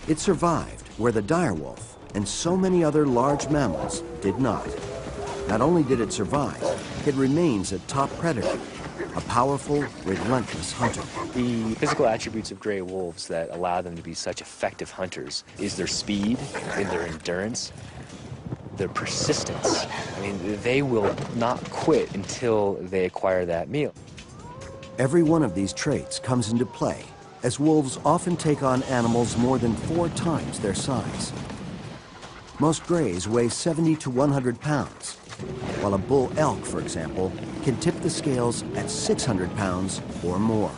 It survived where the direwolf and so many other large mammals did not. Not only did it survive, it remains a top predator, a powerful, relentless hunter. The physical attributes of gray wolves that allow them to be such effective hunters is their speed and their endurance, their persistence. I mean, they will not quit until they acquire that meal. Every one of these traits comes into play, as wolves often take on animals more than 4 times their size. Most grays weigh 70 to 100 pounds, while a bull elk, for example, can tip the scales at 600 pounds or more.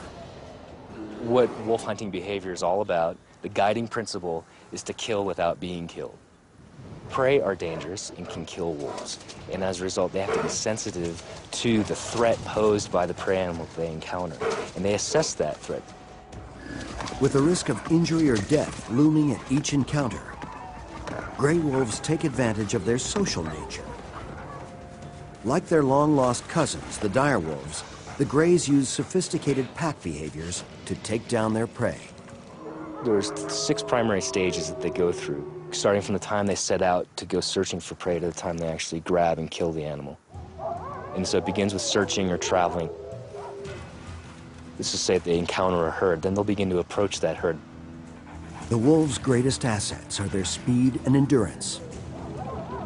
What wolf hunting behavior is all about, the guiding principle, is to kill without being killed. Prey are dangerous and can kill wolves, and as a result, they have to be sensitive to the threat posed by the prey animal they encounter, and they assess that threat. With the risk of injury or death looming at each encounter, gray wolves take advantage of their social nature. Like their long-lost cousins, the direwolves, the grays use sophisticated pack behaviors to take down their prey. There's 6 primary stages that they go through, starting from the time they set out to go searching for prey to the time they actually grab and kill the animal. And so it begins with searching or traveling. Let's just say they encounter a herd, then they'll begin to approach that herd. The wolves' greatest assets are their speed and endurance.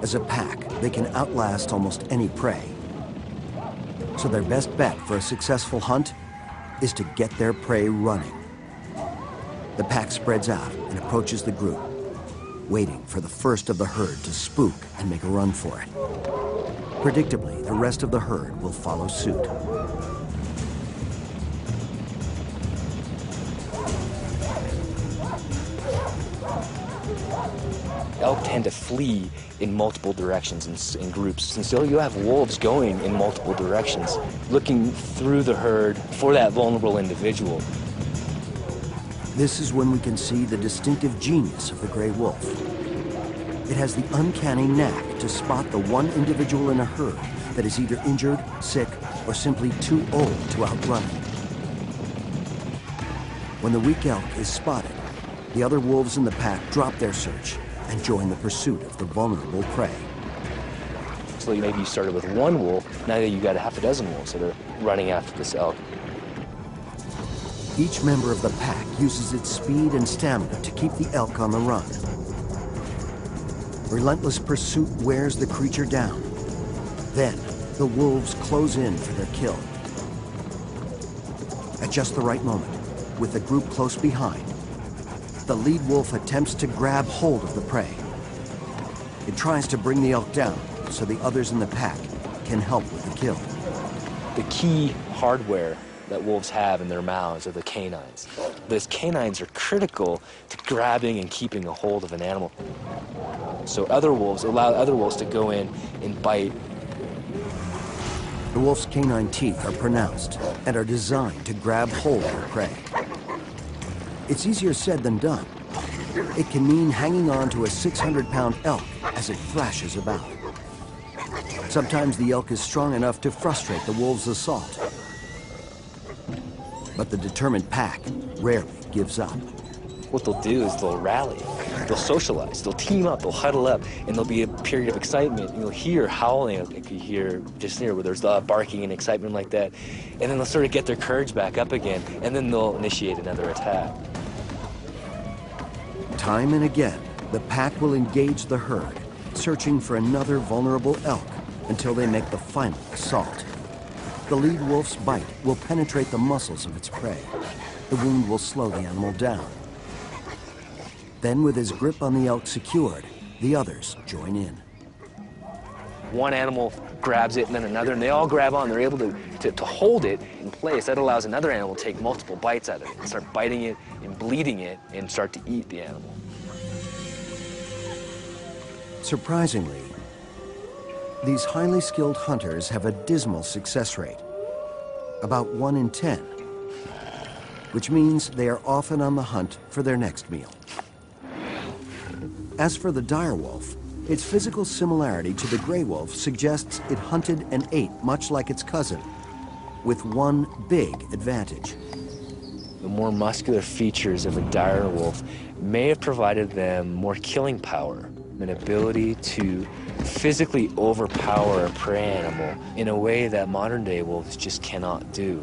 As a pack, they can outlast almost any prey. So their best bet for a successful hunt is to get their prey running. The pack spreads out and approaches the group, waiting for the first of the herd to spook and make a run for it. Predictably, the rest of the herd will follow suit. Elk tend to flee in multiple directions in groups, and so you have wolves going in multiple directions, looking through the herd for that vulnerable individual. This is when we can see the distinctive genius of the gray wolf. It has the uncanny knack to spot the one individual in a herd that is either injured, sick, or simply too old to outrun it. When the weak elk is spotted, the other wolves in the pack drop their search and join the pursuit of the vulnerable prey. So maybe you started with one wolf, now you've got a half a dozen wolves that are running after this elk. Each member of the pack uses its speed and stamina to keep the elk on the run. Relentless pursuit wears the creature down. Then, the wolves close in for their kill. At just the right moment, with the group close behind, the lead wolf attempts to grab hold of the prey. It tries to bring the elk down so the others in the pack can help with the kill. The key hardware that wolves have in their mouths are the canines. Those canines are critical to grabbing and keeping a hold of an animal. So other wolves allow other wolves to go in and bite. The wolf's canine teeth are pronounced and are designed to grab hold of prey. It's easier said than done. It can mean hanging on to a 600-pound elk as it thrashes about. Sometimes the elk is strong enough to frustrate the wolves' assault. But the determined pack rarely gives up. What they'll do is they'll rally, they'll socialize, they'll team up, they'll huddle up, and there'll be a period of excitement. You'll hear howling, like you hear just near where there's barking and excitement like that, and then they'll sort of get their courage back up again, and then they'll initiate another attack. Time and again, the pack will engage the herd, searching for another vulnerable elk until they make the final assault. The lead wolf's bite will penetrate the muscles of its prey. The wound will slow the animal down. Then, with his grip on the elk secured, the others join in. One animal grabs it and then another, and they all grab on. They're able to hold it in place. That allows another animal to take multiple bites out of it and start biting it and bleeding it and start to eat the animal. Surprisingly, these highly skilled hunters have a dismal success rate, about 1 in 10, which means they are often on the hunt for their next meal. As for the direwolf, its physical similarity to the gray wolf suggests it hunted and ate much like its cousin, with one big advantage. The more muscular features of a dire wolf may have provided them more killing power, an ability to physically overpower a prey animal in a way that modern-day wolves just cannot do.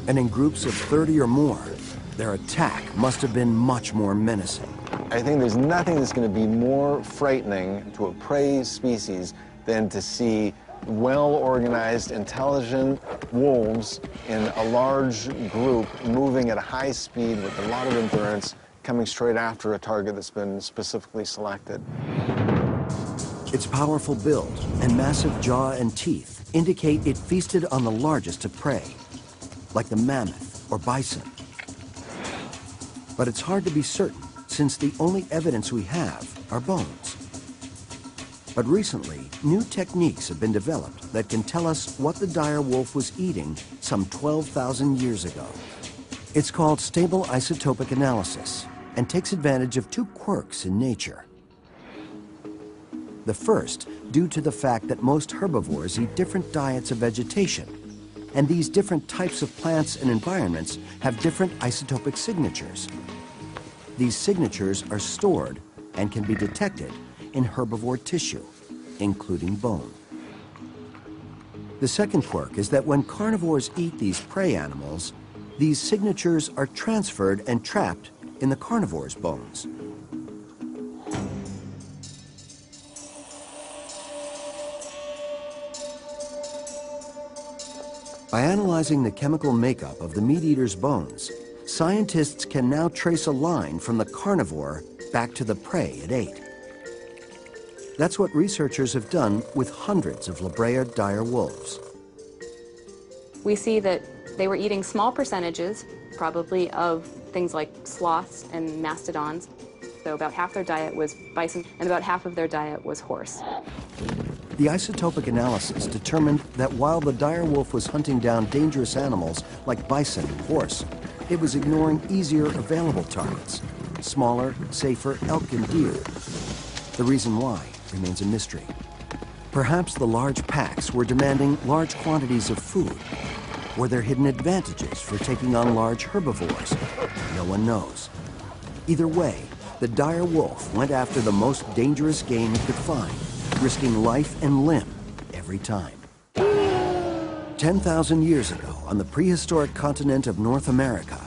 And in groups of 30 or more, their attack must have been much more menacing. I think there's nothing that's going to be more frightening to a prey species than to see well-organized, intelligent wolves in a large group moving at a high speed with a lot of endurance, coming straight after a target that's been specifically selected. Its powerful build and massive jaw and teeth indicate it feasted on the largest of prey, like the mammoth or bison. But it's hard to be certain, since the only evidence we have are bones. But recently, new techniques have been developed that can tell us what the dire wolf was eating some 12,000 years ago. It's called stable isotopic analysis and takes advantage of two quirks in nature. The first, due to the fact that most herbivores eat different diets of vegetation, and these different types of plants and environments have different isotopic signatures. These signatures are stored and can be detected in herbivore tissue, including bone. The second quirk is that when carnivores eat these prey animals, these signatures are transferred and trapped in the carnivore's bones. By analyzing the chemical makeup of the meat-eater's bones, scientists can now trace a line from the carnivore back to the prey it ate. That's what researchers have done with hundreds of La Brea dire wolves. We see that they were eating small percentages, probably of things like sloths and mastodons. So about half their diet was bison, and about half of their diet was horse. The isotopic analysis determined that while the dire wolf was hunting down dangerous animals like bison and horse, it was ignoring easier available targets, smaller, safer elk and deer. The reason why remains a mystery. Perhaps the large packs were demanding large quantities of food. Were there hidden advantages for taking on large herbivores? No one knows. Either way, the dire wolf went after the most dangerous game it could find, risking life and limb every time. 10,000 years ago, on the prehistoric continent of North America,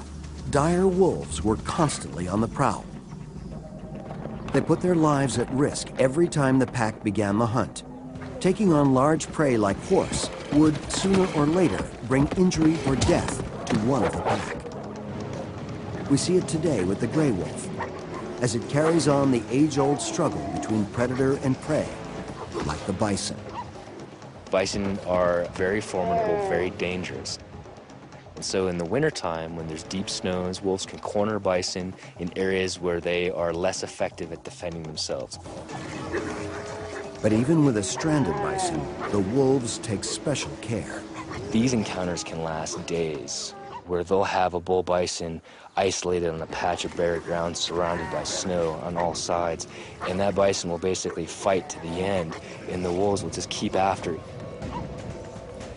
dire wolves were constantly on the prowl. They put their lives at risk every time the pack began the hunt. Taking on large prey like horse would, sooner or later, bring injury or death to one of the pack. We see it today with the gray wolf, as it carries on the age-old struggle between predator and prey, like the bison. Bison are very formidable, very dangerous. And so in the wintertime, when there's deep snows, wolves can corner bison in areas where they are less effective at defending themselves. But even with a stranded bison, the wolves take special care. These encounters can last days, where they'll have a bull bison isolated on a patch of bare ground surrounded by snow on all sides, and that bison will basically fight to the end, and the wolves will just keep after it.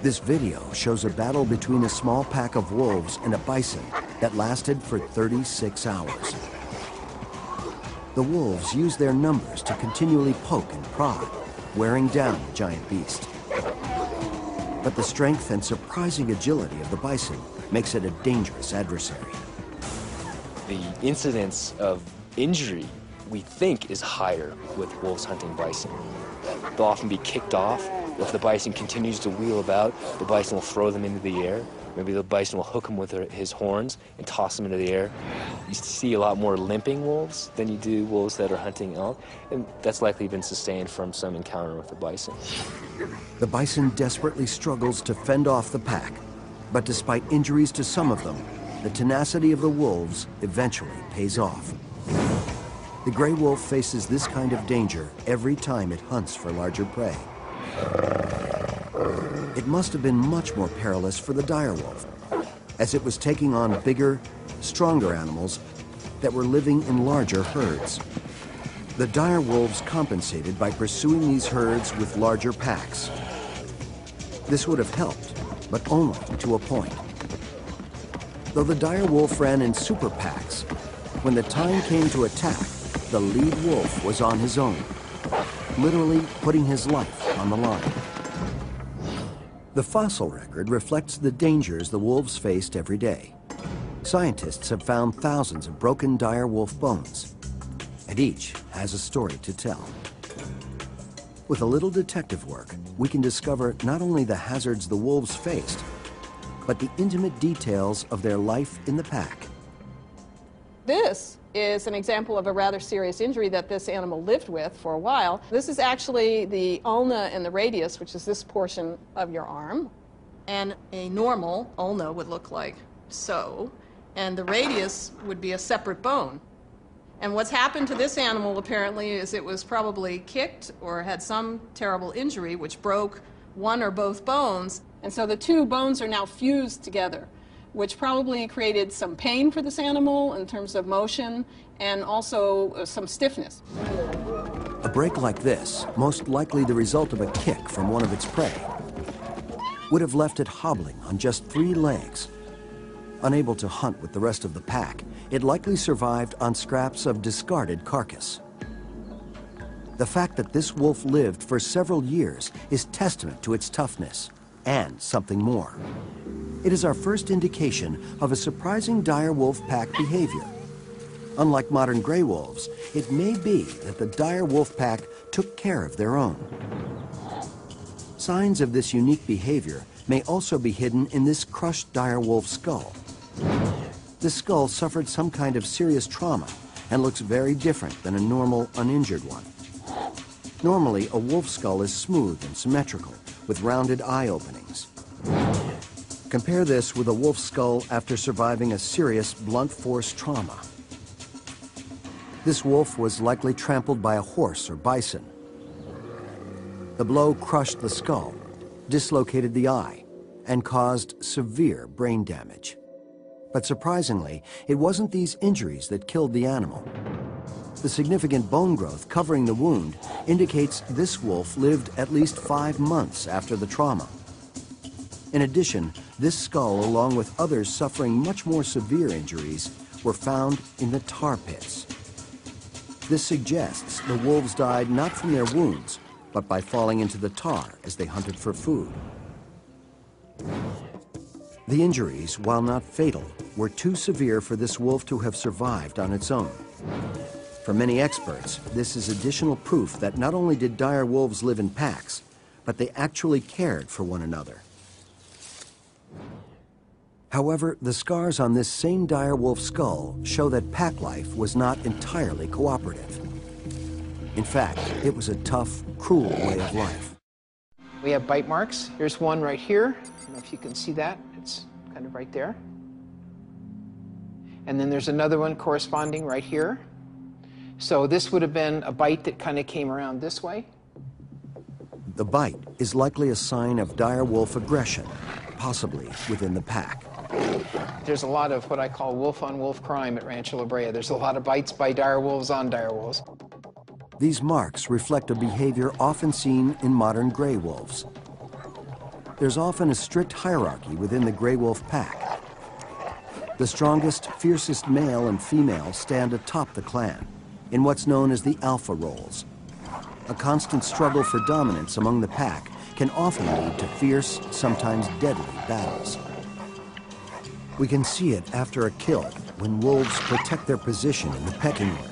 This video shows a battle between a small pack of wolves and a bison that lasted for 36 hours. The wolves use their numbers to continually poke and prod, wearing down the giant beast. But the strength and surprising agility of the bison makes it a dangerous adversary. The incidence of injury, we think, is higher with wolves hunting bison. They'll often be kicked off. If the bison continues to wheel about, the bison will throw them into the air. Maybe the bison will hook him with his horns and toss them into the air. You see a lot more limping wolves than you do wolves that are hunting elk, and that's likely been sustained from some encounter with the bison. The bison desperately struggles to fend off the pack, but despite injuries to some of them, the tenacity of the wolves eventually pays off. The gray wolf faces this kind of danger every time it hunts for larger prey. It must have been much more perilous for the dire wolf, as it was taking on bigger, stronger animals that were living in larger herds. The dire wolves compensated by pursuing these herds with larger packs. This would have helped, but only to a point. Though the dire wolf ran in super packs, when the time came to attack, the lead wolf was on his own, literally putting his life on the line. The fossil record reflects the dangers the wolves faced every day. Scientists have found thousands of broken dire wolf bones, and each has a story to tell. With a little detective work, we can discover not only the hazards the wolves faced, but the intimate details of their life in the pack. This is an example of a rather serious injury that this animal lived with for a while. This is actually the ulna and the radius, which is this portion of your arm. And a normal ulna would look like so, and the radius would be a separate bone. And what's happened to this animal apparently is it was probably kicked or had some terrible injury which broke one or both bones. And so the two bones are now fused together, which probably created some pain for this animal in terms of motion and also some stiffness. A break like this, most likely the result of a kick from one of its prey, would have left it hobbling on just 3 legs. Unable to hunt with the rest of the pack, it likely survived on scraps of discarded carcass. The fact that this wolf lived for several years is testament to its toughness and something more. It is our first indication of a surprising dire wolf pack behavior. Unlike modern gray wolves, it may be that the dire wolf pack took care of their own. Signs of this unique behavior may also be hidden in this crushed dire wolf skull. This skull suffered some kind of serious trauma and looks very different than a normal, uninjured one. Normally, a wolf skull is smooth and symmetrical, with rounded eye openings. Compare this with a wolf skull after surviving a serious blunt force trauma. This wolf was likely trampled by a horse or bison. The blow crushed the skull, dislocated the eye, and caused severe brain damage. But surprisingly, it wasn't these injuries that killed the animal. The significant bone growth covering the wound indicates this wolf lived at least 5 months after the trauma. In addition, this skull, along with others suffering much more severe injuries, were found in the tar pits. This suggests the wolves died not from their wounds, but by falling into the tar as they hunted for food. The injuries, while not fatal, were too severe for this wolf to have survived on its own. For many experts, this is additional proof that not only did dire wolves live in packs, but they actually cared for one another. However, the scars on this same dire wolf skull show that pack life was not entirely cooperative. In fact, it was a tough, cruel way of life. We have bite marks. Here's one right here. I don't know if you can see that. It's kind of right there. And then there's another one corresponding right here. So this would have been a bite that kind of came around this way. The bite is likely a sign of dire wolf aggression, possibly within the pack. There's a lot of what I call wolf-on-wolf crime at Rancho La Brea. There's a lot of bites by dire wolves on dire wolves. These marks reflect a behavior often seen in modern gray wolves. There's often a strict hierarchy within the gray wolf pack. The strongest, fiercest male and female stand atop the clan in what's known as the alpha roles. A constant struggle for dominance among the pack can often lead to fierce, sometimes deadly battles. We can see it after a kill when wolves protect their position in the pecking order.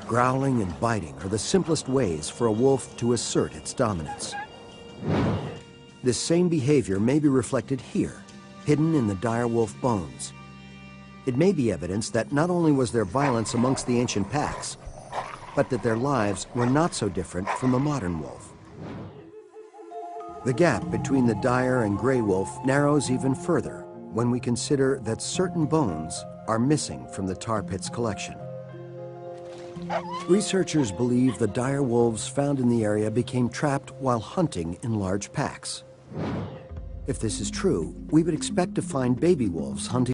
Growling and biting are the simplest ways for a wolf to assert its dominance. This same behavior may be reflected here, hidden in the dire wolf bones. It may be evidence that not only was there violence amongst the ancient packs, but that their lives were not so different from the modern wolf. The gap between the dire and gray wolf narrows even further when we consider that certain bones are missing from the tar pits collection. Researchers believe the dire wolves found in the area became trapped while hunting in large packs. If this is true, we would expect to find baby wolves hunting